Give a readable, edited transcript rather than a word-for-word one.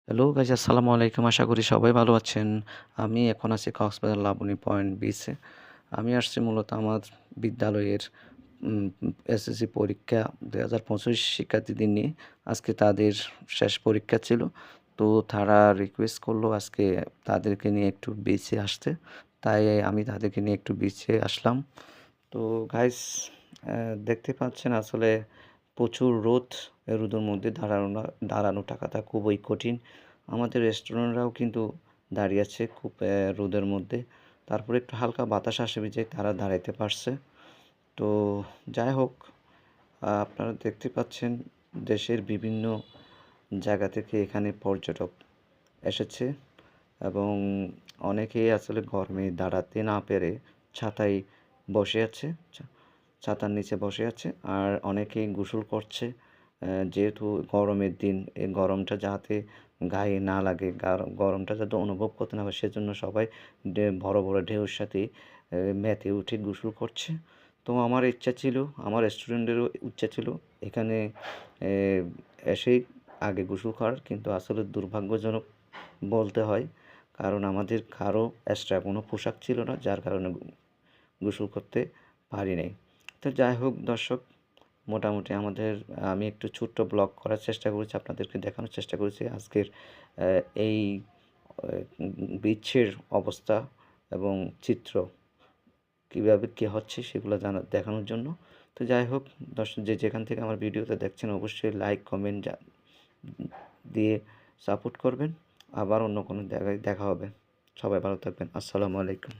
Hello guys আসসালামু আলাইকুম। আশা করি সবাই ভালো আছেন। আমি এখন আছি কক্সবাজার লাবণী পয়েন্ট বিচে। আমি আসছি মূলত আমার বিদ্যালয়ের এসএসসি পরীক্ষা ২০২৫ শিক্ষার্থীদের নিয়ে। আজকে তাদের শেষ পরীক্ষা ছিল। তো তারা রিকোয়েস্ট করলো আজকে তাদেরকে নিয়ে একটু বিচে আসতে। তাই আমি তাদেরকে নিয়ে একটু বিচে আসলাম। তো গাইজ দেখতে পাচ্ছেন আসলে প্রচুর রোদ। রোদের মধ্যে দাঁড়ানো টাকাটা খুবই কঠিন। আমাদের রেস্টুরেন্টরাও কিন্তু দাঁড়িয়ে আছে খুব রোদের মধ্যে। তারপরে একটু হালকা বাতাস আসে বিধায় তারা দাঁড়াইতে পারছে। তো যাই হোক, আপনারা দেখতে পাচ্ছেন দেশের বিভিন্ন জায়গা থেকে এখানে পর্যটক এসেছে এবং অনেকেই আসলে গরমে দাঁড়াতে না পেরে ছাতায় বসে আছে। ছাতার নিচে বসে আছে আর অনেকেই গোসল করছে। যেহেতু গরমের দিন, এই গরমটা যাতে গায়ে না লাগে, গরমটা যাতে অনুভব করতে না হয় সেজন্য সবাই বড় বড় ঢেউর সাথে মেতে উঠে গোসল করছে। তো আমার ইচ্ছা ছিল, আমার রেস্টুরেন্টেরও ইচ্ছা ছিল এখানে এসেই আগে গোসল করার, কিন্তু আসলে দুর্ভাগ্যজনক বলতে হয়, কারণ আমাদের কারো এক্সট্রা কোনো পোশাক ছিল না, যার কারণে গোসল করতে পারি নাই। তো যাই হোক দর্শক, মোটামুটি আমি একটু ছোট্ট ব্লগ করার চেষ্টা করেছি, আপনাদেরকে দেখানোর চেষ্টা করেছি আজকের এই বিচের অবস্থা এবং চিত্র কীভাবে কী হচ্ছে সেগুলো দেখানোর জন্য। তো যাই হোক দর্শক, যে যেখান থেকে আমার ভিডিওটা দেখছেন অবশ্যই লাইক কমেন্ট দিয়ে সাপোর্ট করবেন। আবার অন্য কোনো জায়গায় দেখা হবে। সবাই ভালো থাকবেন। আসসালামু আলাইকুম।